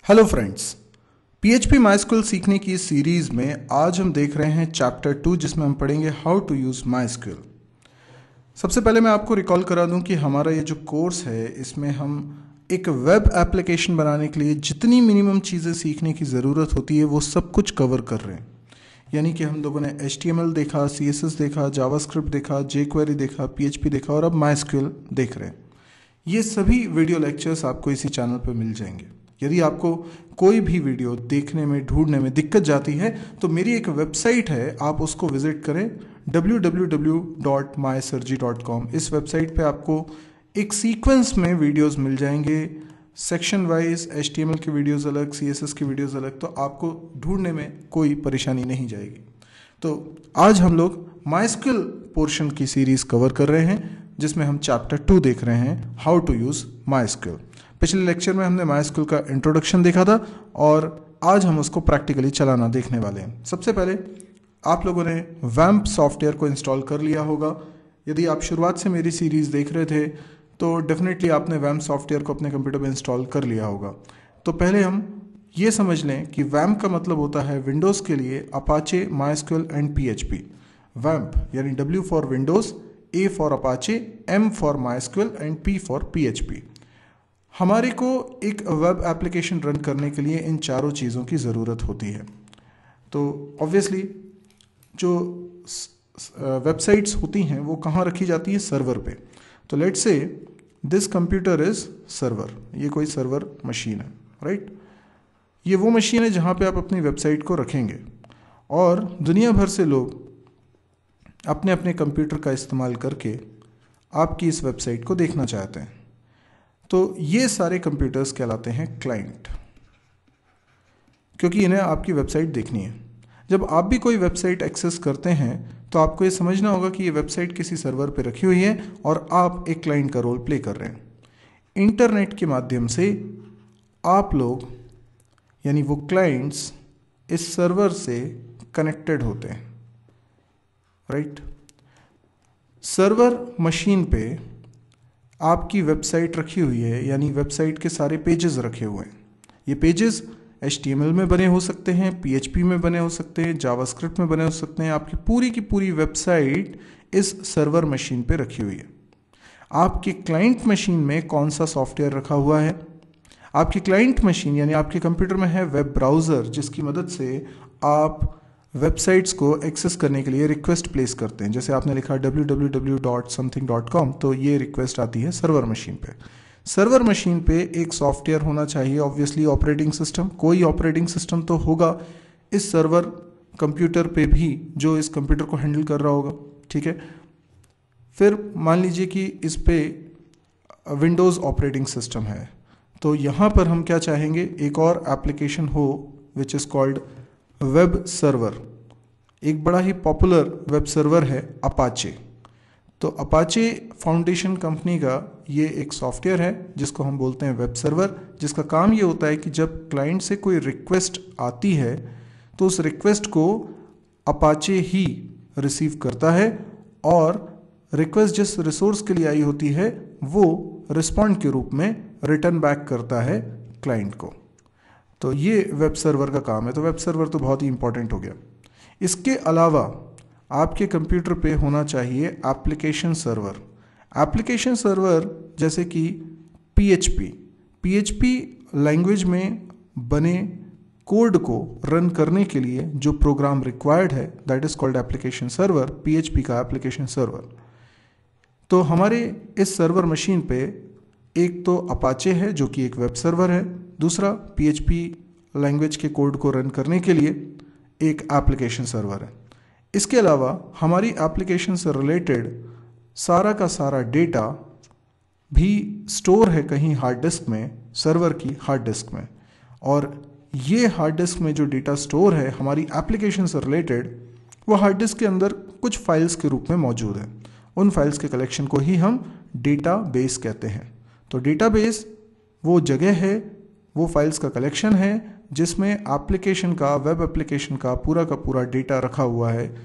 Hello friends, PHP MySQL सीखने की इस सीरीज़ में आज हम देख रहे हैं चैप्टर 2 जिसमें हम पढ़ेंगे हाउ टू यूज़ MySQL। सबसे पहले मैं आपको रिकॉल करा दूं कि हमारा ये जो कोर्स है इसमें हम एक वेब एप्लीकेशन बनाने के लिए जितनी मिनिमम चीज़ें सीखने की ज़रूरत होती है वो सब कुछ कवर कर रहे हैं। यानी कि हम लोगों ने HTML देखा, CSS देखा, जावास्क्रिप्ट देखा, jQuery देखा, PHP देखा और अब MySQL देख रहे हैं। ये सभी वीडियो लेक्चर्स आपको इसी चैनल पर मिल जाएंगे। यदि आपको कोई भी वीडियो देखने में ढूंढने में दिक्कत जाती है तो मेरी एक वेबसाइट है, आप उसको विजिट करें www.mysurgery.com। इस वेबसाइट पे आपको एक सीक्वेंस में वीडियोस मिल जाएंगे, सेक्शन वाइज HTML की वीडियोस अलग, CSS की वीडियोस अलग, तो आपको ढूंढने में कोई परेशानी नहीं जाएगी। तो आज हम लोग MySQL पोर्शन की सीरीज कवर कर रहे हैं जिसमें हम चैप्टर 2 देख रहे हैं हाउ टू यूज़ MySQL। पिछले लेक्चर में हमने MySQL का इंट्रोडक्शन देखा था और आज हम उसको प्रैक्टिकली चलाना देखने वाले हैं। सबसे पहले आप लोगों ने वैम्प सॉफ्टवेयर को इंस्टॉल कर लिया होगा। यदि आप शुरुआत से मेरी सीरीज़ देख रहे थे तो डेफिनेटली आपने वैम्प सॉफ्टवेयर को अपने कंप्यूटर में इंस्टॉल कर लिया होगा। तो पहले हम ये समझ लें कि वैम्प का मतलब होता है विंडोज़ के लिए अपाचे, MySQL एंड PHP। वैम्प यानी W for Windows, A for Apache, M for MySQL and P for PHP। हमारे को एक वेब एप्लीकेशन रन करने के लिए इन चारों चीज़ों की ज़रूरत होती है। तो ऑब्वियसली जो वेबसाइट्स होती हैं वो कहाँ रखी जाती हैं? सर्वर पे। तो let's say this computer is server, ये कोई सर्वर मशीन है, राइट। ये वो मशीन है जहाँ पे आप अपनी वेबसाइट को रखेंगे और दुनिया भर से लोग अपने अपने कंप्यूटर का इस्तेमाल करके आपकी इस वेबसाइट को देखना चाहते हैं। तो ये सारे कंप्यूटर्स कहलाते हैं क्लाइंट, क्योंकि इन्हें आपकी वेबसाइट देखनी है। जब आप भी कोई वेबसाइट एक्सेस करते हैं तो आपको ये समझना होगा कि ये वेबसाइट किसी सर्वर पे रखी हुई है और आप एक क्लाइंट का रोल प्ले कर रहे हैं। इंटरनेट के माध्यम से आप लोग यानी वो क्लाइंट्स इस सर्वर से कनेक्टेड होते हैं, राइट। सर्वर मशीन पे आपकी वेबसाइट रखी हुई है, यानी वेबसाइट के सारे पेजेस रखे हुए हैं। ये पेजेस HTML में बने हो सकते हैं, PHP में बने हो सकते हैं, जावास्क्रिप्ट में बने हो सकते हैं। आपकी पूरी की पूरी वेबसाइट इस सर्वर मशीन पे रखी हुई है। आपकी क्लाइंट मशीन में कौन सा सॉफ्टवेयर रखा हुआ है? आपकी क्लाइंट मशीन यानी आपके कंप्यूटर में है वेब ब्राउज़र, जिसकी मदद से आप वेबसाइट्स को एक्सेस करने के लिए रिक्वेस्ट प्लेस करते हैं। जैसे आपने लिखा www.something.com, तो ये रिक्वेस्ट आती है सर्वर मशीन पे। सर्वर मशीन पे एक सॉफ्टवेयर होना चाहिए, ऑब्वियसली ऑपरेटिंग सिस्टम। कोई ऑपरेटिंग सिस्टम तो होगा इस सर्वर कंप्यूटर पे भी जो इस कंप्यूटर को हैंडल कर रहा होगा, ठीक है। फिर मान लीजिए कि इस पे विंडोज़ ऑपरेटिंग सिस्टम है, तो यहाँ पर हम क्या चाहेंगे? एक और एप्लीकेशन हो which is called web server. एक बड़ा ही पॉपुलर वेब सर्वर है अपाचे। तो अपाचे फाउंडेशन कंपनी का ये एक सॉफ्टवेयर है जिसको हम बोलते हैं वेब सर्वर, जिसका काम ये होता है कि जब क्लाइंट से कोई रिक्वेस्ट आती है तो उस रिक्वेस्ट को अपाचे ही रिसीव करता है और रिक्वेस्ट जिस रिसोर्स के लिए आई होती है वो रिस्पॉन्ड के रूप में रिटर्न बैक करता है क्लाइंट को। तो ये वेब सर्वर का काम है। तो वेब सर्वर तो बहुत ही इंपॉर्टेंट हो गया। इसके अलावा आपके कंप्यूटर पे होना चाहिए एप्लीकेशन सर्वर। एप्लीकेशन सर्वर जैसे कि PHP लैंग्वेज में बने कोड को रन करने के लिए जो प्रोग्राम रिक्वायर्ड है that is called application server, PHP का एप्लीकेशन सर्वर। तो हमारे इस सर्वर मशीन पे एक तो अपाचे है जो कि एक वेब सर्वर है, दूसरा PHP लैंग्वेज के कोड को रन करने के लिए एक एप्लीकेशन सर्वर है। इसके अलावा हमारी एप्लीकेशन से रिलेटेड सारा का सारा डेटा भी स्टोर है कहीं हार्ड डिस्क में, सर्वर की हार्ड डिस्क में। और ये हार्ड डिस्क में जो डेटा स्टोर है हमारी एप्लीकेशन से रिलेटेड, वो हार्ड डिस्क के अंदर कुछ फाइल्स के रूप में मौजूद है। उन फाइल्स के कलेक्शन को ही हम डेटाबेस कहते हैं। तो डेटाबेस वो जगह है, वो फाइल्स का कलेक्शन है जिसमें एप्लीकेशन का, वेब एप्लीकेशन का पूरा डेटा रखा हुआ है।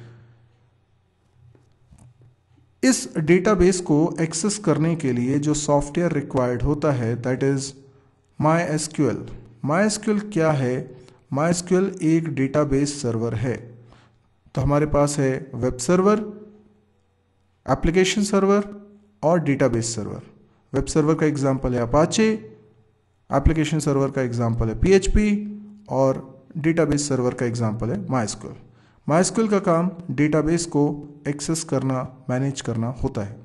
इस डेटाबेस को एक्सेस करने के लिए जो सॉफ्टवेयर रिक्वायर्ड होता है दैट इज MySQL। MySQL क्या है? MySQL एक डेटाबेस सर्वर है। तो हमारे पास है वेब सर्वर, एप्लीकेशन सर्वर और डेटाबेस सर्वर। वेब सर्वर का एग्जांपल है अपाचे, एप्लीकेशन सर्वर का एग्जांपल है PHP और डेटाबेस सर्वर का एग्जांपल है MySQL। MySQL का काम डेटाबेस को एक्सेस करना, मैनेज करना होता है।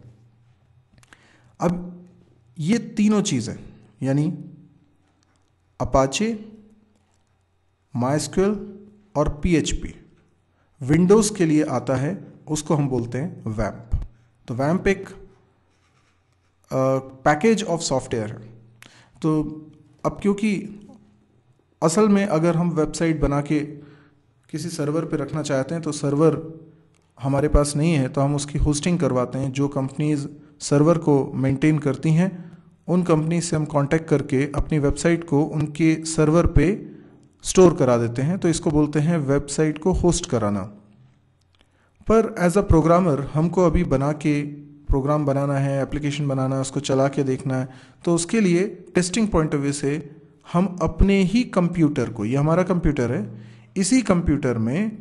अब ये तीनों चीज़ें यानी अपाचे, MySQL और PHP विंडोज़ के लिए आता है, उसको हम बोलते हैं वैम्प। तो वैम्प एक पैकेज ऑफ सॉफ्टवेयर है। तो अब क्योंकि असल में अगर हम वेबसाइट बना के किसी सर्वर पे रखना चाहते हैं तो सर्वर हमारे पास नहीं है, तो हम उसकी होस्टिंग करवाते हैं। जो कंपनीज सर्वर को मेंटेन करती हैं उन कंपनी से हम कांटेक्ट करके अपनी वेबसाइट को उनके सर्वर पे स्टोर करा देते हैं। तो इसको बोलते हैं वेबसाइट को होस्ट कराना। पर एज अ प्रोग्रामर हमको अभी बना के प्रोग्राम बनाना है, एप्लीकेशन बनाना है, उसको चला के देखना है। तो उसके लिए टेस्टिंग पॉइंट ऑफ व्यू से हम अपने ही कंप्यूटर को, ये हमारा कंप्यूटर है, इसी कंप्यूटर में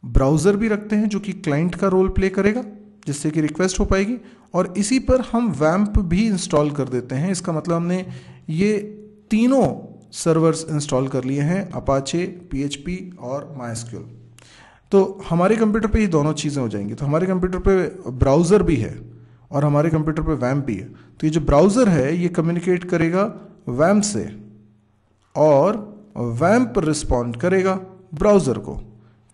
ब्राउज़र भी रखते हैं जो कि क्लाइंट का रोल प्ले करेगा, जिससे कि रिक्वेस्ट हो पाएगी, और इसी पर हम वैम्प भी इंस्टॉल कर देते हैं। इसका मतलब हमने ये तीनों सर्वर्स इंस्टॉल कर लिए हैं, अपाचे, PHP और MySQL। तो हमारे कंप्यूटर पे ये दोनों चीज़ें हो जाएंगी। तो हमारे कंप्यूटर पे ब्राउज़र भी है और हमारे कंप्यूटर पे वैम्प भी है। तो ये जो ब्राउज़र है ये कम्युनिकेट करेगा वैम्प से और वैम्प रिस्पॉन्ड करेगा ब्राउज़र को।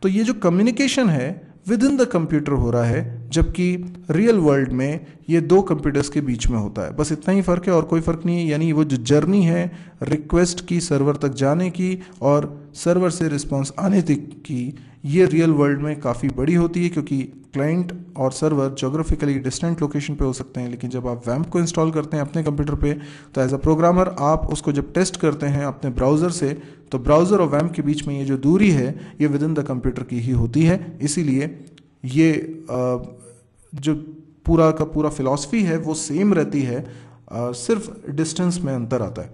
तो ये जो कम्युनिकेशन है विद इन द कंप्यूटर हो रहा है, जबकि रियल वर्ल्ड में ये दो कंप्यूटर्स के बीच में होता है। बस इतना ही फ़र्क है और कोई फ़र्क नहीं है। यानी वो जो जर्नी है रिक्वेस्ट की सर्वर तक जाने की और सर्वर से रिस्पॉन्स आने तक की, ये रियल वर्ल्ड में काफ़ी बड़ी होती है, क्योंकि क्लाइंट और सर्वर जोग्राफिकली डिस्टेंट लोकेशन पे हो सकते हैं। लेकिन जब आप वैम्प को इंस्टॉल करते हैं अपने कंप्यूटर पे, तो एज अ प्रोग्रामर आप उसको जब टेस्ट करते हैं अपने ब्राउज़र से, तो ब्राउज़र और वैम्प के बीच में ये जो दूरी है ये विद इन द कंप्यूटर की ही होती है। इसीलिए ये जो पूरा का पूरा फिलॉसफी है वो सेम रहती है, सिर्फ डिस्टेंस में अंतर आता है।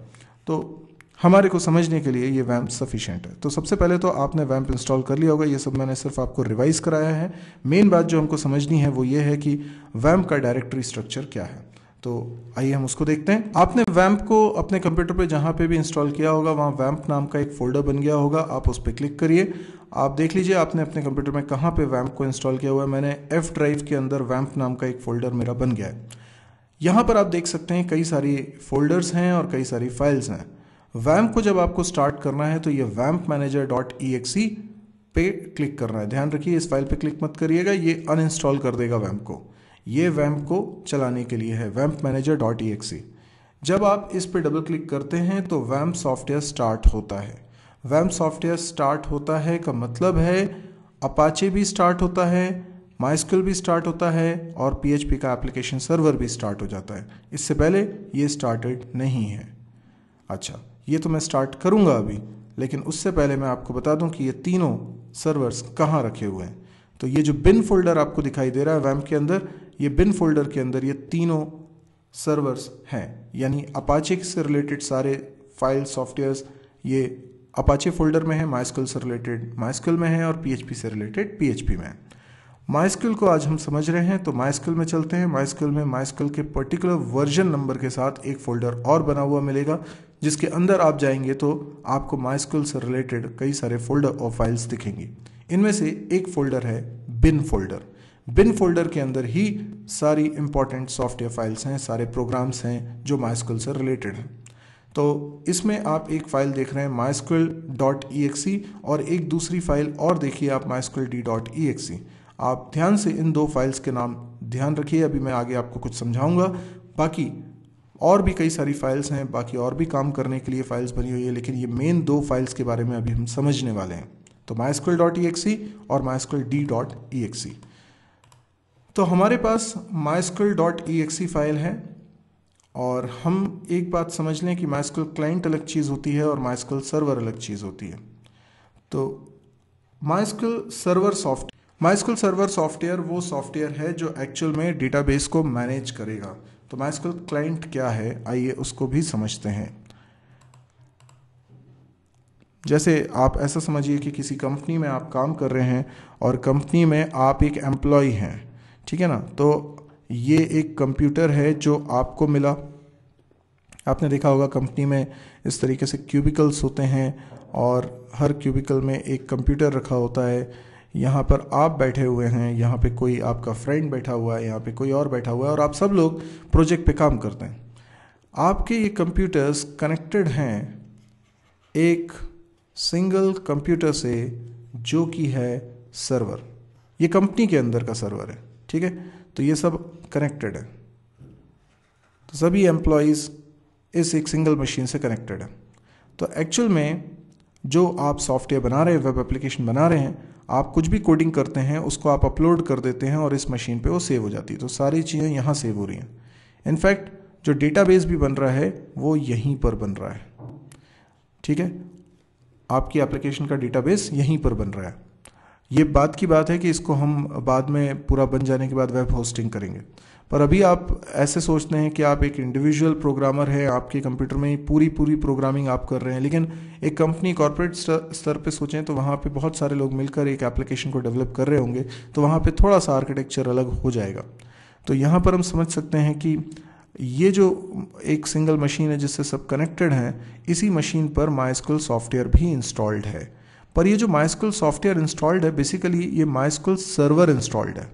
तो हमारे को समझने के लिए ये वैम्प सफिशिएंट है। तो सबसे पहले तो आपने वैम्प इंस्टॉल कर लिया होगा, ये सब मैंने सिर्फ आपको रिवाइज कराया है। मेन बात जो हमको समझनी है वो ये है कि वैम्प का डायरेक्टरी स्ट्रक्चर क्या है। तो आइए हम उसको देखते हैं। आपने वैम्प को अपने कंप्यूटर पे जहाँ पे भी इंस्टॉल किया होगा वहाँ वैम्प नाम का एक फोल्डर बन गया होगा, आप उस पर क्लिक करिए। आप देख लीजिए आपने अपने कंप्यूटर में कहाँ पे वैम्प को इंस्टॉल किया हुआ है। मैंने F ड्राइव के अंदर वैम्प नाम का एक फोल्डर मेरा बन गया है। यहाँ पर आप देख सकते हैं कई सारी फोल्डर्स हैं और कई सारी फाइल्स हैं। वैम्प को जब आपको स्टार्ट करना है तो ये wampmanager.exe पे क्लिक करना है। ध्यान रखिए इस फाइल पे क्लिक मत करिएगा, ये अनइंस्टॉल कर देगा वैम्प को। ये वैम्प को चलाने के लिए है wampmanager.exe। जब आप इस पे डबल क्लिक करते हैं तो वैम्प सॉफ्टवेयर स्टार्ट होता है। वैम्प सॉफ्टवेयर स्टार्ट होता है का मतलब है अपाचे भी स्टार्ट होता है, MySQL भी स्टार्ट होता है और PHP का एप्लीकेशन सर्वर भी स्टार्ट हो जाता है। इससे पहले ये स्टार्टेड नहीं है। अच्छा, ये तो मैं स्टार्ट करूंगा अभी, लेकिन उससे पहले मैं आपको बता दूं कि ये तीनों सर्वर्स कहाँ रखे हुए हैं। तो ये जो बिन फोल्डर आपको दिखाई दे रहा है वैम्प के अंदर, ये बिन फोल्डर के अंदर ये तीनों सर्वर्स हैं। यानी अपाचे से रिलेटेड सारे फाइल सॉफ्टवेयर्स ये अपाचे फोल्डर में है, MySQL से रिलेटेड MySQL में है और PHP से रिलेटेड PHP में है। MySQL को आज हम समझ रहे हैं तो MySQL में चलते हैं। MySQL में MySQL के पर्टिकुलर वर्जन नंबर के साथ एक फोल्डर और बना हुआ मिलेगा, जिसके अंदर आप जाएंगे तो आपको MySQL से रिलेटेड कई सारे फोल्डर और फाइल्स दिखेंगी। इनमें से एक फोल्डर है बिन फोल्डर। बिन फोल्डर के अंदर ही सारी इंपॉर्टेंट सॉफ्टवेयर फाइल्स हैं, सारे प्रोग्राम्स हैं जो MySQL से रिलेटेड हैं। तो इसमें आप एक फाइल देख रहे हैं mysql.exe और एक दूसरी फाइल और देखिए आप mysqld.exe। आप ध्यान से इन दो फाइल्स के नाम ध्यान रखिए, अभी मैं आगे आपको कुछ समझाऊंगा। बाकी और भी कई सारी फाइल्स हैं, बाकी और भी काम करने के लिए फाइल्स बनी हुई है, लेकिन ये मेन दो फाइल्स के बारे में अभी हम समझने वाले हैं। तो mysql.exe और mysqld.exe। तो हमारे पास mysql.exe फाइल है और हम एक बात समझ लें कि MySQL क्लाइंट अलग चीज़ होती है और MySQL सर्वर अलग चीज़ होती है। तो MySQL सर्वर सॉफ्टवेयर वो सॉफ्टवेयर है जो एक्चुअल में डेटाबेस को मैनेज करेगा। तो MySQL क्लाइंट क्या है, आइए उसको भी समझते हैं। जैसे आप ऐसा समझिए कि किसी कंपनी में आप काम कर रहे हैं और कंपनी में आप एक एम्प्लॉय हैं, ठीक है ना। तो ये एक कंप्यूटर है जो आपको मिला। आपने देखा होगा कंपनी में इस तरीके से क्यूबिकल्स होते हैं और हर क्यूबिकल में एक कंप्यूटर रखा होता है। यहाँ पर आप बैठे हुए हैं, यहाँ पे कोई आपका फ्रेंड बैठा हुआ है, यहाँ पे कोई और बैठा हुआ है और आप सब लोग प्रोजेक्ट पे काम करते हैं। आपके ये कंप्यूटर्स कनेक्टेड हैं एक सिंगल कंप्यूटर से जो कि है सर्वर। ये कंपनी के अंदर का सर्वर है, ठीक है। तो ये सब कनेक्टेड है, तो सभी एम्प्लॉयज़ इस एक सिंगल मशीन से कनेक्टेड है। तो एक्चुअल में जो आप सॉफ्टवेयर बना रहे हैं, वेब एप्लीकेशन बना रहे हैं, आप कुछ भी कोडिंग करते हैं उसको आप अपलोड कर देते हैं और इस मशीन पे वो सेव हो जाती है। तो सारी चीज़ें यहाँ सेव हो रही हैं। इनफैक्ट जो डेटाबेस भी बन रहा है वो यहीं पर बन रहा है, ठीक है। आपकी एप्लीकेशन का डेटाबेस यहीं पर बन रहा है। ये बात की बात है कि इसको हम बाद में पूरा बन जाने के बाद वेब होस्टिंग करेंगे, पर अभी आप ऐसे सोचते हैं कि आप एक इंडिविजुअल प्रोग्रामर है, आपके कंप्यूटर में ही पूरी प्रोग्रामिंग आप कर रहे हैं। लेकिन एक कंपनी कॉर्पोरेट स्तर पे सोचें तो वहाँ पे बहुत सारे लोग मिलकर एक एप्लीकेशन को डेवलप कर रहे होंगे, तो वहाँ पे थोड़ा सा आर्किटेक्चर अलग हो जाएगा। तो यहाँ पर हम समझ सकते हैं कि ये जो एक सिंगल मशीन है जिससे सब कनेक्टेड हैं, इसी मशीन पर MySQL सॉफ्टवेयर भी इंस्टॉल्ड है। पर ये जो MySQL सॉफ्टवेयर इंस्टॉल्ड है, बेसिकली ये MySQL सर्वर इंस्टॉल्ड है।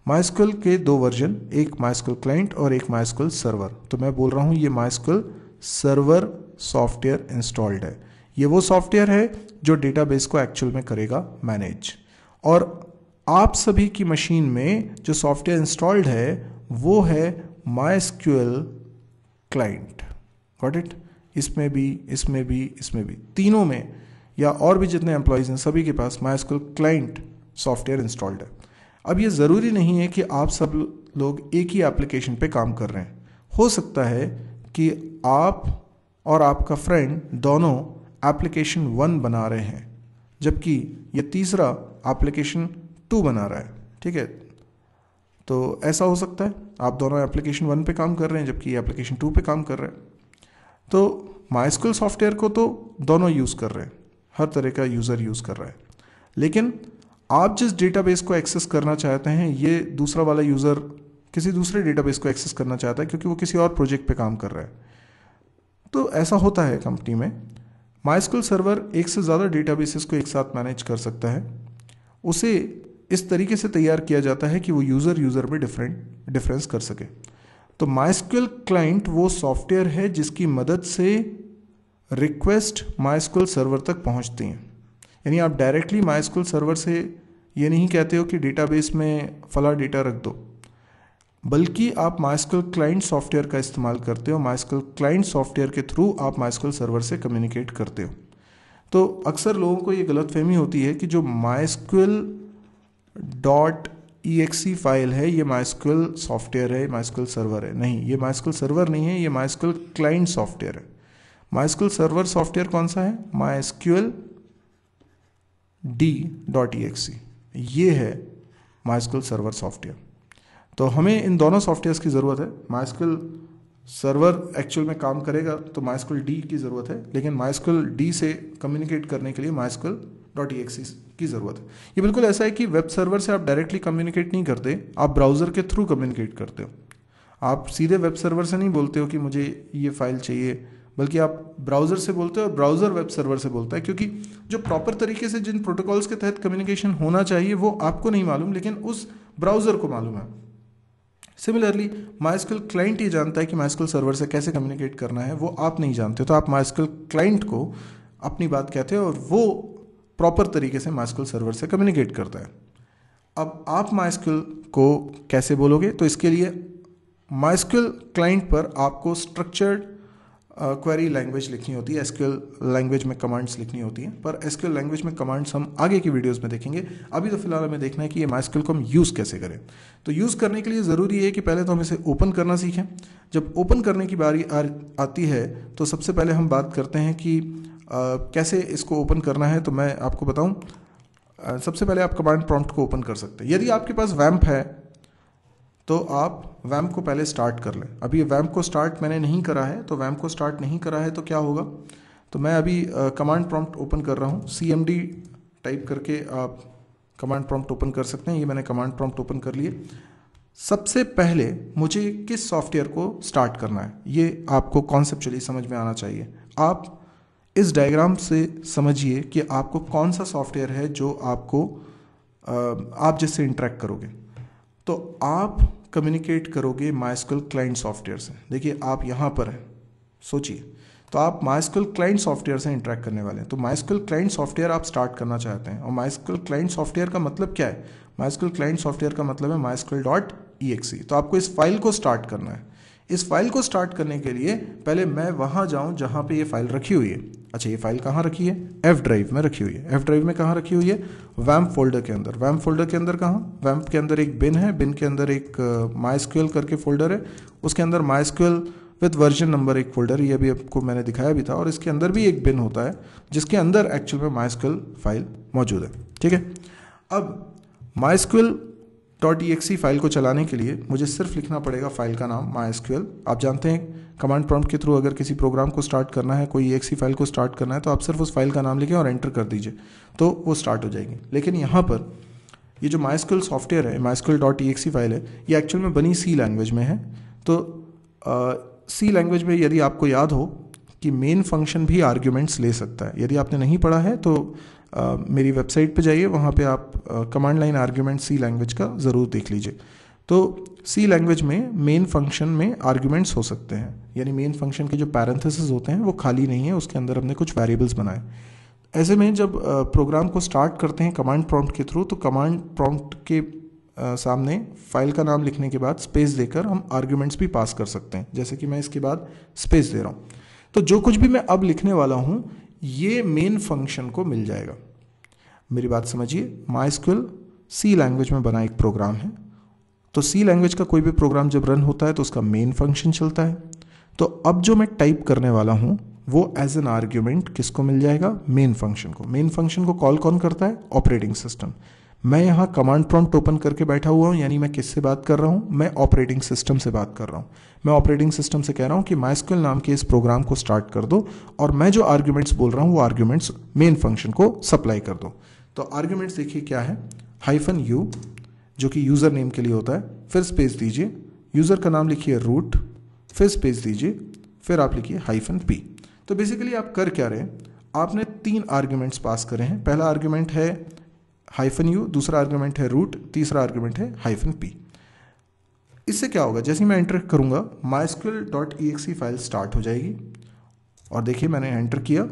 MySQL के दो वर्जन, एक MySQL क्लाइंट और एक MySQL सर्वर। तो मैं बोल रहा हूँ ये MySQL सर्वर सॉफ्टवेयर इंस्टॉल्ड है। ये वो सॉफ्टवेयर है जो डेटाबेस को एक्चुअल में करेगा मैनेज। और आप सभी की मशीन में जो सॉफ्टवेयर इंस्टॉल्ड है वो है MySQL क्लाइंट। Got it? इसमें भी, इसमें भी, इसमें भी, तीनों में या और भी जितने एम्प्लॉयज़ हैं सभी के पास MySQL क्लाइंट सॉफ्टवेयर इंस्टॉल्ड है। अब ये ज़रूरी नहीं है कि आप सब लोग एक ही एप्लीकेशन पे काम कर रहे हैं। हो सकता है कि आप और आपका फ्रेंड दोनों एप्लीकेशन 1 बना रहे हैं जबकि ये तीसरा एप्लीकेशन 2 बना रहा है, ठीक है। तो ऐसा हो सकता है आप दोनों एप्लीकेशन 1 पे काम कर रहे हैं जबकि एप्लीकेशन 2 पे काम कर रहे हैं। तो MySQL सॉफ्टवेयर को तो दोनों यूज़ कर रहे हैं, हर तरह का यूज़र यूज़ कर रहा है। लेकिन आप जिस डेटाबेस को एक्सेस करना चाहते हैं, ये दूसरा वाला यूज़र किसी दूसरे डेटाबेस को एक्सेस करना चाहता है क्योंकि वो किसी और प्रोजेक्ट पे काम कर रहा है। तो ऐसा होता है कंपनी में। MySQL सर्वर एक से ज़्यादा डेटाबेसेस को एक साथ मैनेज कर सकता है। उसे इस तरीके से तैयार किया जाता है कि वो यूज़र में डिफरेंस कर सके। तो MySQL क्लाइंट वो सॉफ्टवेयर है जिसकी मदद से रिक्वेस्ट MySQL सर्वर तक पहुंचती हैं। यानी आप डायरेक्टली MySQL सर्वर से ये नहीं कहते हो कि डेटाबेस में फला डेटा रख दो, बल्कि आप MySQL क्लाइंट सॉफ्टवेयर का इस्तेमाल करते हो। MySQL क्लाइंट सॉफ्टवेयर के थ्रू आप MySQL सर्वर से कम्युनिकेट करते हो। तो अक्सर लोगों को ये गलतफहमी होती है कि जो MySQL .exe फाइल है ये MySQL सॉफ्टवेयर है, MySQL सर्वर है। नहीं, ये MySQL सर्वर नहीं है, ये MySQL क्लाइंट सॉफ्टवेयर है। MySQL सर्वर सॉफ्टवेयर कौन सा है? MySQL d.exe, ये है MySQL सर्वर सॉफ्टवेयर। तो हमें इन दोनों सॉफ्टवेयर्स की ज़रूरत है। MySQL सर्वर एक्चुअल में काम करेगा तो MySQL d की ज़रूरत है, लेकिन MySQL d से कम्युनिकेट करने के लिए MySQL .exe की ज़रूरत है। ये बिल्कुल ऐसा है कि वेब सर्वर से आप डायरेक्टली कम्युनिकेट नहीं करते, आप ब्राउज़र के थ्रू कम्युनिकेट करते हो। आप सीधे वेब सर्वर से नहीं बोलते हो कि मुझे ये फाइल चाहिए, बल्कि आप ब्राउज़र से बोलते हो और ब्राउज़र वेब सर्वर से बोलता है, क्योंकि जो प्रॉपर तरीके से जिन प्रोटोकॉल्स के तहत कम्युनिकेशन होना चाहिए वो आपको नहीं मालूम, लेकिन उस ब्राउज़र को मालूम है। सिमिलरली MySQL क्लाइंट ये जानता है कि MySQL सर्वर से कैसे कम्युनिकेट करना है, वो आप नहीं जानते। तो आप MySQL क्लाइंट को अपनी बात कहते हो और वो प्रॉपर तरीके से MySQL सर्वर से कम्युनिकेट करता है। अब आप MySQL को कैसे बोलोगे? तो इसके लिए MySQL क्लाइंट पर आपको स्ट्रक्चर्ड क्वेरी लैंग्वेज लिखनी होती है, SQL लैंग्वेज में कमांड्स लिखनी होती हैं। पर SQL लैंग्वेज में कमांड्स हम आगे की वीडियोस में देखेंगे। अभी तो फिलहाल हमें देखना है कि ये MySQL को हम यूज़ कैसे करें। तो यूज़ करने के लिए ज़रूरी है कि पहले तो हम इसे ओपन करना सीखें। जब ओपन करने की बारी आती है तो सबसे पहले हम बात करते हैं कि कैसे इसको ओपन करना है। तो मैं आपको बताऊँ, सबसे पहले आप कमांड प्रॉम्प्ट को ओपन कर सकते हैं। यदि आपके पास वैम्प है तो आप वैम्प को पहले स्टार्ट कर लें। अभी ये वैम्प को स्टार्ट मैंने नहीं करा है, तो वैम्प को स्टार्ट नहीं करा है तो क्या होगा? तो मैं अभी कमांड प्रॉम्प्ट ओपन कर रहा हूँ, CMD टाइप करके आप कमांड प्रॉम्प्ट ओपन कर सकते हैं। ये मैंने कमांड प्रॉम्प्ट ओपन कर लिए। सबसे पहले मुझे किस सॉफ्टवेयर को स्टार्ट करना है ये आपको कॉन्सेप्चुअली समझ में आना चाहिए। आप इस डायग्राम से समझिए कि आपको कौन सा सॉफ्टवेयर है जो आप जिससे इंटरेक्ट करोगे। तो आप कम्युनिकेट करोगे MySQL क्लाइंट सॉफ्टवेयर से। देखिए आप यहाँ पर हैं, सोचिए, तो आप MySQL क्लाइंट सॉफ्टवेयर से इंटरेक्ट करने वाले हैं। तो MySQL क्लाइंट सॉफ्टवेयर आप स्टार्ट करना चाहते हैं। और MySQL क्लाइंट सॉफ्टवेयर का मतलब क्या है? MySQL क्लाइंट सॉफ्टवेयर का मतलब है mysql.exe। तो आपको इस फाइल को स्टार्ट करना है। इस फाइल को स्टार्ट करने के लिए पहले मैं वहाँ जाऊँ जहाँ पे ये फाइल रखी हुई है। अच्छा, ये फाइल कहाँ रखी है? F ड्राइव में रखी हुई है। F ड्राइव में कहाँ रखी हुई है? वैम्प फोल्डर के अंदर। वैम्प फोल्डर के अंदर कहाँ? वैम्प के अंदर एक बिन है, बिन के अंदर एक MySQL करके फोल्डर है, उसके अंदर MySQL विद वर्जन नंबर एक फोल्डर, ये अभी आपको मैंने दिखाया भी था, और इसके अंदर भी एक बिन होता है जिसके अंदर एक्चुअल में MySQL फाइल मौजूद है। ठीक है, अब mysql.exe फाइल को चलाने के लिए मुझे सिर्फ लिखना पड़ेगा फाइल का नाम MySQL। आप जानते हैं कमांड प्रॉम्प्ट के थ्रू अगर किसी प्रोग्राम को स्टार्ट करना है, कोई exe फाइल को स्टार्ट करना है, तो आप सिर्फ उस फाइल का नाम लिखें और एंटर कर दीजिए तो वो स्टार्ट हो जाएगी। लेकिन यहाँ पर ये जो MySQL सॉफ्टवेयर है, mysql.exe फाइल है, ये एक्चुअल में बनी C लैंग्वेज में है। तो C लैंग्वेज में यदि आपको याद हो कि मेन फंक्शन भी आर्ग्यूमेंट्स ले सकता है। यदि आपने नहीं पढ़ा है तो मेरी वेबसाइट पे जाइए, वहाँ पे आप command line argument C language का ज़रूर देख लीजिए। तो C लैंग्वेज में मेन फंक्शन में आर्ग्यूमेंट्स हो सकते हैं, यानी मेन फंक्शन के जो पैरेंथेसिस होते हैं वो खाली नहीं है, उसके अंदर हमने कुछ वेरिएबल्स बनाए। ऐसे में जब प्रोग्राम को स्टार्ट करते हैं कमांड प्रॉम्प्ट के थ्रू, तो कमांड प्रॉम्प्ट के सामने फाइल का नाम लिखने के बाद स्पेस देकर हम आर्ग्यूमेंट्स भी पास कर सकते हैं, जैसे कि मैं इसके बाद स्पेस दे रहा हूँ। तो जो कुछ भी मैं अब लिखने वाला हूँ ये मेन फंक्शन को मिल जाएगा। मेरी बात समझिए, MySQL C लैंग्वेज में बना एक प्रोग्राम है। तो C लैंग्वेज का कोई भी प्रोग्राम जब रन होता है तो उसका मेन फंक्शन चलता है। तो अब जो मैं टाइप करने वाला हूँ वो एज एन आर्ग्यूमेंट किसको मिल जाएगा? मेन फंक्शन को। मेन फंक्शन को कॉल कौन करता है? Operating system. मैं यहाँ कमांड प्रॉम्प्ट ओपन करके बैठा हुआ हूँ, यानी मैं किससे बात कर रहा हूँ? मैं ऑपरेटिंग सिस्टम से बात कर रहा हूँ। मैं ऑपरेटिंग सिस्टम से कह रहा हूँ कि MySQL नाम के इस प्रोग्राम को स्टार्ट कर दो, और मैं जो आर्ग्यूमेंट्स बोल रहा हूँ वो आर्ग्यूमेंट्स मेन फंक्शन को सप्लाई कर दो। तो आर्ग्यूमेंट्स देखिए क्या है, -u जो कि यूज़र नेम के लिए होता है, फिर स्पेस दीजिए, यूज़र का नाम लिखिए रूट, फिर स्पेस दीजिए, फिर आप लिखिए -p। तो बेसिकली आप कर क्या रहे हैं? आपने 3 आर्ग्यूमेंट्स पास करे हैं। पहला आर्ग्यूमेंट है -u, दूसरा आर्ग्यूमेंट है रूट, तीसरा आर्ग्यूमेंट है -p। इससे क्या होगा? जैसे ही मैं एंटर करूंगा mysql.exe फाइल स्टार्ट हो जाएगी, और देखिए मैंने एंटर किया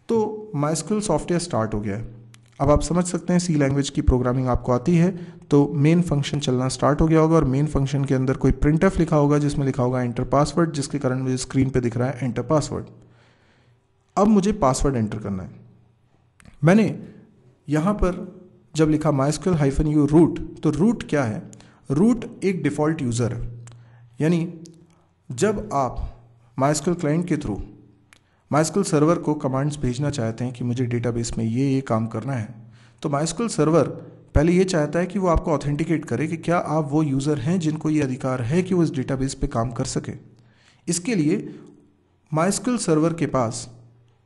तो MySQL सॉफ्टवेयर स्टार्ट हो गया है। अब आप समझ सकते हैं C लैंग्वेज की प्रोग्रामिंग आपको आती है तो मेन फंक्शन चलना स्टार्ट हो गया होगा, और मेन फंक्शन के अंदर कोई printf लिखा होगा जिसमें लिखा होगा एंटर पासवर्ड, जिसके कारण मुझे स्क्रीन पे दिख रहा है एंटर पासवर्ड। अब मुझे पासवर्ड एंटर करना है। मैंने यहाँ पर जब लिखा mysql-u रूट, तो रूट क्या है? रूट एक डिफ़ॉल्ट यूज़र है, यानी जब आप MySQL क्लाइंट के थ्रू MySQL सर्वर को कमांड्स भेजना चाहते हैं कि मुझे डेटाबेस में ये काम करना है, तो MySQL सर्वर पहले ये चाहता है कि वो आपको ऑथेंटिकेट करे कि क्या आप वो यूज़र हैं जिनको ये अधिकार है कि वो इस डेटाबेस पे काम कर सके। इसके लिए MySQL सर्वर के पास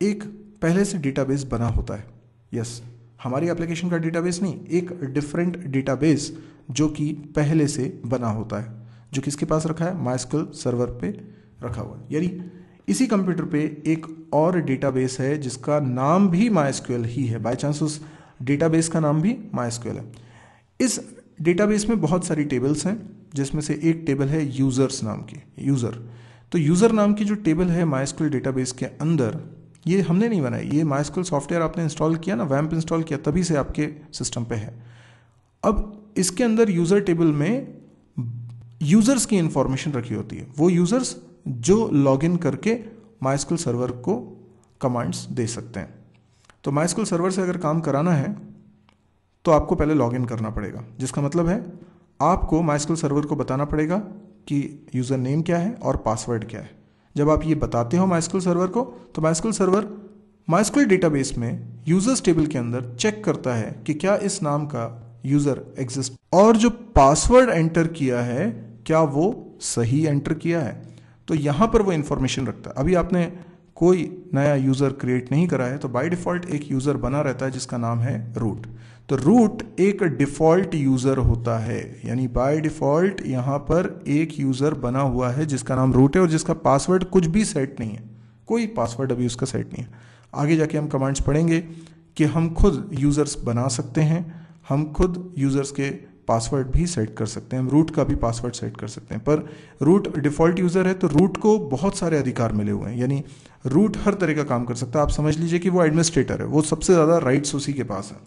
एक पहले से डेटाबेस बना होता है। यस, हमारी एप्लीकेशन का डेटाबेस नहीं, एक डिफरेंट डेटाबेस जो कि पहले से बना होता है, जो किसके पास रखा है? MySQL सर्वर पे रखा हुआ है। यानी इसी कंप्यूटर पे एक और डेटाबेस है जिसका नाम भी MySQL ही है, बाय चांस उस डेटाबेस का नाम भी MySQL है। इस डेटाबेस में बहुत सारी टेबल्स हैं, जिसमें से एक टेबल है यूज़र्स नाम की, यूज़र। तो यूज़र नाम की जो टेबल है MySQL डेटाबेस के अंदर, ये हमने नहीं बनाई, ये MySQL सॉफ्टवेयर आपने इंस्टॉल किया ना, वैम्प इंस्टॉल किया, तभी से आपके सिस्टम पे है। अब इसके अंदर यूज़र टेबल में यूज़र्स की इंफॉर्मेशन रखी होती है, वो यूज़र्स जो लॉगिन करके MySQL सर्वर को कमांड्स दे सकते हैं। तो MySQL सर्वर से अगर काम कराना है तो आपको पहले लॉगिन करना पड़ेगा, जिसका मतलब है आपको MySQL सर्वर को बताना पड़ेगा कि यूज़र नेम क्या है और पासवर्ड क्या है। जब आप ये बताते हो MySQL सर्वर को, तो MySQL सर्वर MySQL डेटाबेस में यूज़र्स टेबल के अंदर चेक करता है कि क्या इस नाम का यूज़र एग्जिस्ट, और जो पासवर्ड एंटर किया है क्या वो सही एंटर किया है। तो यहाँ पर वो इन्फॉर्मेशन रखता है। अभी आपने कोई नया यूज़र क्रिएट नहीं करा है तो बाय डिफ़ॉल्ट एक यूज़र बना रहता है जिसका नाम है रूट। तो रूट एक डिफ़ॉल्ट यूज़र होता है, यानी बाय डिफ़ॉल्ट यहाँ पर एक यूज़र बना हुआ है जिसका नाम रूट है और जिसका पासवर्ड कुछ भी सेट नहीं है, कोई पासवर्ड अभी उसका सेट नहीं है। आगे जाके हम कमांड्स पढ़ेंगे कि हम खुद यूज़र्स बना सकते हैं, हम खुद यूज़र्स के पासवर्ड भी सेट कर सकते हैं, हम रूट का भी पासवर्ड सेट कर सकते हैं। पर रूट डिफ़ॉल्ट यूज़र है तो रूट को बहुत सारे अधिकार मिले हुए हैं, यानी रूट हर तरह का काम कर सकता है। आप समझ लीजिए कि वो एडमिनिस्ट्रेटर है, वो सबसे ज़्यादा राइट्स उसी के पास है।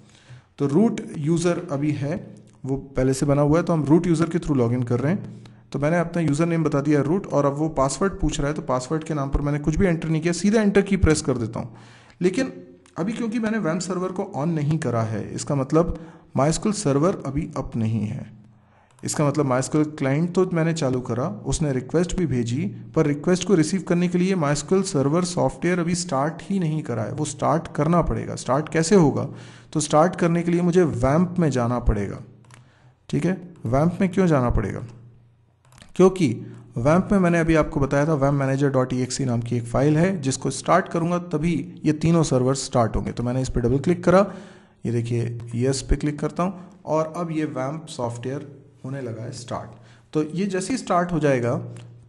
तो रूट यूज़र अभी है, वो पहले से बना हुआ है, तो हम रूट यूज़र के थ्रू लॉगिन कर रहे हैं। तो मैंने अपना यूज़र नेम बता दिया रूट, और अब वो पासवर्ड पूछ रहा है तो पासवर्ड के नाम पर मैंने कुछ भी एंटर नहीं किया, सीधा एंटर की प्रेस कर देता हूँ। लेकिन अभी क्योंकि मैंने वैम्प सर्वर को ऑन नहीं करा है, इसका मतलब माइस्क्यूएल सर्वर अभी अप नहीं है। इसका मतलब माइस्क्यूएल क्लाइंट तो मैंने चालू करा, उसने रिक्वेस्ट भी भेजी, पर रिक्वेस्ट को रिसीव करने के लिए माइस्क्यूएल सर्वर सॉफ्टवेयर अभी स्टार्ट ही नहीं करा है, वो स्टार्ट करना पड़ेगा। स्टार्ट कैसे होगा? तो स्टार्ट करने के लिए मुझे वैम्प में जाना पड़ेगा। ठीक है, वैम्प में क्यों जाना पड़ेगा? क्योंकि वैम्प में मैंने अभी आपको बताया था vampmanager.exe नाम की एक फाइल है, जिसको स्टार्ट करूंगा तभी ये तीनों सर्वर स्टार्ट होंगे। तो मैंने इस पर डबल क्लिक करा, ये देखिए यस पे क्लिक करता हूँ और अब ये वैम्प सॉफ्टवेयर होने लगा है स्टार्ट। तो ये जैसे ही स्टार्ट हो जाएगा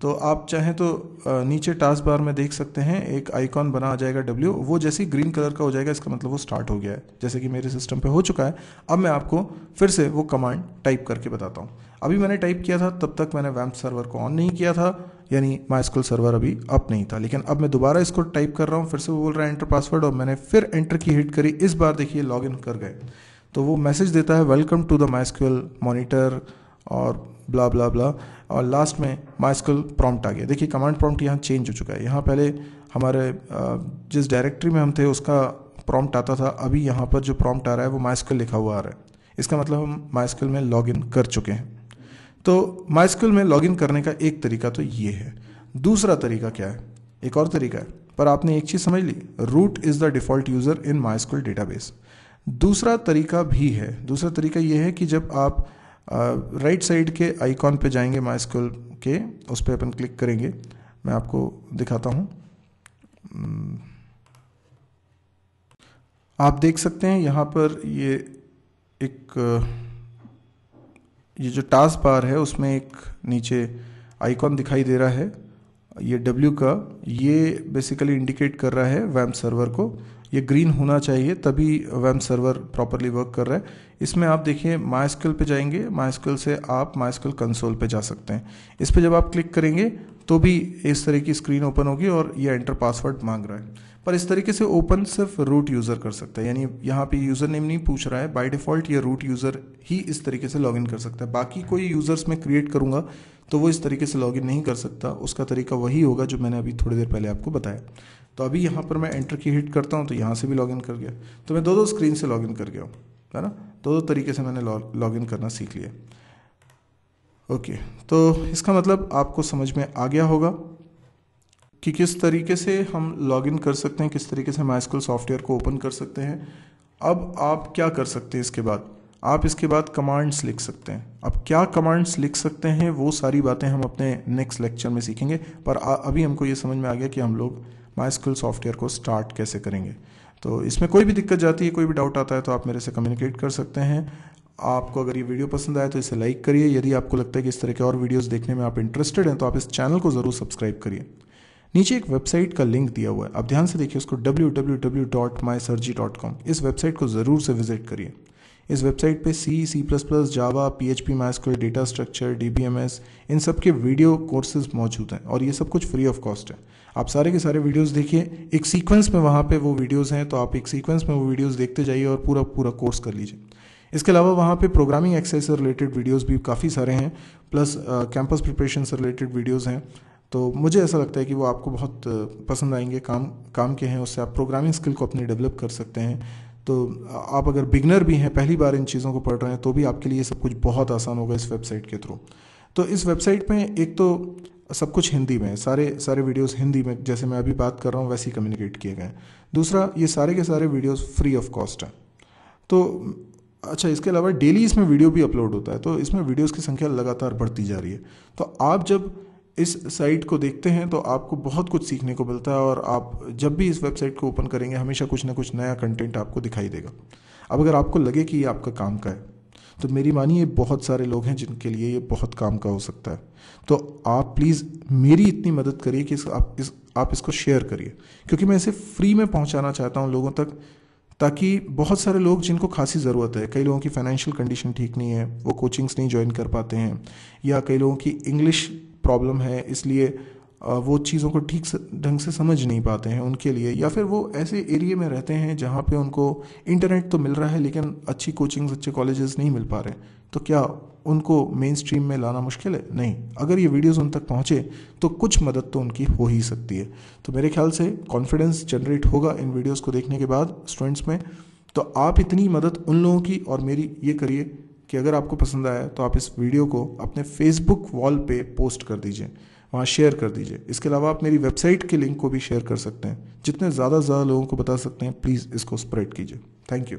तो आप चाहें तो नीचे टास्क बार में देख सकते हैं एक आइकॉन बना आ जाएगा W, वो जैसे ही ग्रीन कलर का हो जाएगा इसका मतलब वो स्टार्ट हो गया है, जैसे कि मेरे सिस्टम पे हो चुका है। अब मैं आपको फिर से वो कमांड टाइप करके बताता हूँ। अभी मैंने टाइप किया था, तब तक मैंने वैम्प सर्वर को ऑन नहीं किया था, यानी माइस्क्यूएल सर्वर अभी अप नहीं था। लेकिन अब मैं दोबारा इसको टाइप कर रहा हूँ, फिर से वो बोल रहा है एंटर पासवर्ड, और मैंने फिर एंटर की हिट करी। इस बार देखिए लॉग इन कर गए तो वो मैसेज देता है welcome to the MySQL monitor और ब्ला ब्ला ब्ला, और लास्ट में माइस्क्यूएल प्रॉम्प्ट आ गया। देखिए कमांड प्रॉम्प्ट यहाँ चेंज हो चुका है। यहाँ पहले हमारे जिस डायरेक्टरी में हम थे उसका प्रॉम्प्ट आता था, अभी यहाँ पर जो प्रॉम्प्ट आ रहा है वो माइस्क्यूएल लिखा हुआ आ रहा है। इसका मतलब हम माइस्क्यूएल में लॉगिन कर चुके हैं। तो माइस्क्यूएल में लॉगिन करने का एक तरीका तो ये है। दूसरा तरीका क्या है? एक और तरीका है, पर आपने एक चीज़ समझ ली, root is the default user in MySQL database. दूसरा तरीका भी है। दूसरा तरीका ये है कि जब आप राइट साइड के आइकॉन पे जाएंगे माइस्क्यूएल के, उस पर अपन क्लिक करेंगे, मैं आपको दिखाता हूँ। आप देख सकते हैं यहाँ पर ये जो टास्क बार है उसमें एक नीचे आइकॉन दिखाई दे रहा है, ये W का, ये बेसिकली इंडिकेट कर रहा है वैम्प सर्वर को। ये ग्रीन होना चाहिए तभी वैम्प सर्वर प्रॉपरली वर्क कर रहा है। इसमें आप देखिए माइस्क्यूएल पे जाएंगे, माइस्क्यूएल से आप माइस्क्यूएल कंसोल पे जा सकते हैं। इस पे जब आप क्लिक करेंगे तो भी इस तरह की स्क्रीन ओपन होगी और ये एंटर पासवर्ड मांग रहा है। पर इस तरीके से ओपन सिर्फ रूट यूज़र कर सकता है, यानी यहाँ पे यूज़र नेम नहीं पूछ रहा है, बाय डिफ़ॉल्ट ये रूट यूज़र ही इस तरीके से लॉगिन कर सकता है। बाकी कोई यूज़र्स में क्रिएट करूँगा तो वो इस तरीके से लॉगिन नहीं कर सकता, उसका तरीका वही होगा जो मैंने अभी थोड़ी देर पहले आपको बताया। तो अभी यहाँ पर मैं एंटर की हिट करता हूँ तो यहाँ से भी लॉगिन कर गया, तो मैं दो स्क्रीन से लॉगिन कर गया हूँ, है ना। दो तरीके से मैंने लॉगिन करना सीख लिया। ओके, तो इसका मतलब आपको समझ में आ गया होगा कि किस तरीके से हम लॉगिन कर सकते हैं, किस तरीके से माइस्क्यूएल सॉफ्टवेयर को ओपन कर सकते हैं। अब आप क्या कर सकते हैं इसके बाद? आप इसके बाद कमांड्स लिख सकते हैं। अब क्या कमांड्स लिख सकते हैं वो सारी बातें हम अपने नेक्स्ट लेक्चर में सीखेंगे, पर अभी हमको ये समझ में आ गया कि हम लोग माइस्क्यूएल सॉफ्टवेयर को स्टार्ट कैसे करेंगे। तो इसमें कोई भी दिक्कत जाती है, कोई भी डाउट आता है तो आप मेरे से कम्युनिकेट कर सकते हैं। आपको अगर ये वीडियो पसंद आए तो इसे लाइक करिए। यदि आपको लगता है कि इस तरह के और वीडियोस देखने में आप इंटरेस्टेड हैं तो आप इस चैनल को ज़रूर सब्सक्राइब करिए। नीचे एक वेबसाइट का लिंक दिया हुआ है, आप ध्यान से देखिए उसको, www.mysurgy.com। इस वेबसाइट को ज़रूर से विजिट करिए। इस वेबसाइट पे C++, जावा, PHP, MySQL, data structure, DBMS, इन सब के वीडियो कोर्सेज मौजूद हैं और ये सब कुछ फ्री ऑफ कॉस्ट है। आप सारे के सारे वीडियोस देखिए, एक सीक्वेंस में वहाँ पे वो वीडियोस हैं, तो आप एक सीक्वेंस में वो वीडियोस देखते जाइए और पूरा कोर्स कर लीजिए। इसके अलावा वहाँ पे प्रोग्रामिंग एक्सरसाइज से रिलेटेड वीडियोस भी काफ़ी सारे हैं, प्लस कैंपस प्रिपरेशन से रिलेटेड वीडियोस हैं। तो मुझे ऐसा लगता है कि वो आपको बहुत पसंद आएंगे, काम के हैं, उससे आप प्रोग्रामिंग स्किल को अपनी डेवलप कर सकते हैं। तो आप अगर बिगनर भी हैं, पहली बार इन चीज़ों को पढ़ रहे हैं, तो भी आपके लिए सब कुछ बहुत आसान होगा इस वेबसाइट के थ्रू। तो इस वेबसाइट में एक तो सब कुछ हिंदी में है, सारे वीडियोस हिंदी में, जैसे मैं अभी बात कर रहा हूँ वैसे ही कम्युनिकेट किए गए। दूसरा, ये सारे के सारे वीडियोस फ्री ऑफ कॉस्ट हैं। तो अच्छा, इसके अलावा डेली इसमें वीडियो भी अपलोड होता है, तो इसमें वीडियोस की संख्या लगातार बढ़ती जा रही है। तो आप जब इस साइट को देखते हैं तो आपको बहुत कुछ सीखने को मिलता है, और आप जब भी इस वेबसाइट को ओपन करेंगे हमेशा कुछ ना कुछ नया कंटेंट आपको दिखाई देगा। अब अगर आपको लगे कि ये आपका काम का है, तो मेरी मानिए बहुत सारे लोग हैं जिनके लिए ये बहुत काम का हो सकता है। तो आप प्लीज़ मेरी इतनी मदद करिए कि आप इसको शेयर करिए, क्योंकि मैं इसे फ्री में पहुंचाना चाहता हूं लोगों तक, ताकि बहुत सारे लोग जिनको खासी ज़रूरत है, कई लोगों की फाइनेंशियल कंडीशन ठीक नहीं है, वो कोचिंग्स नहीं ज्वाइन कर पाते हैं, या कई लोगों की इंग्लिश प्रॉब्लम है इसलिए वो चीज़ों को ठीक से ढंग से समझ नहीं पाते हैं, उनके लिए, या फिर वो ऐसे एरिया में रहते हैं जहाँ पे उनको इंटरनेट तो मिल रहा है लेकिन अच्छी कोचिंग्स, अच्छे कॉलेजेस नहीं मिल पा रहे, तो क्या उनको मेन स्ट्रीम में लाना मुश्किल है? नहीं, अगर ये वीडियोस उन तक पहुँचे तो कुछ मदद तो उनकी हो ही सकती है। तो मेरे ख्याल से कॉन्फिडेंस जनरेट होगा इन वीडियोज़ को देखने के बाद स्टूडेंट्स में। तो आप इतनी मदद उन लोगों की और मेरी ये करिए कि अगर आपको पसंद आया तो आप इस वीडियो को अपने फेसबुक वॉल पे पोस्ट कर दीजिए, वहाँ शेयर कर दीजिए। इसके अलावा आप मेरी वेबसाइट के लिंक को भी शेयर कर सकते हैं। जितने ज़्यादा लोगों को बता सकते हैं, प्लीज़ इसको स्प्रेड कीजिए। Thank you.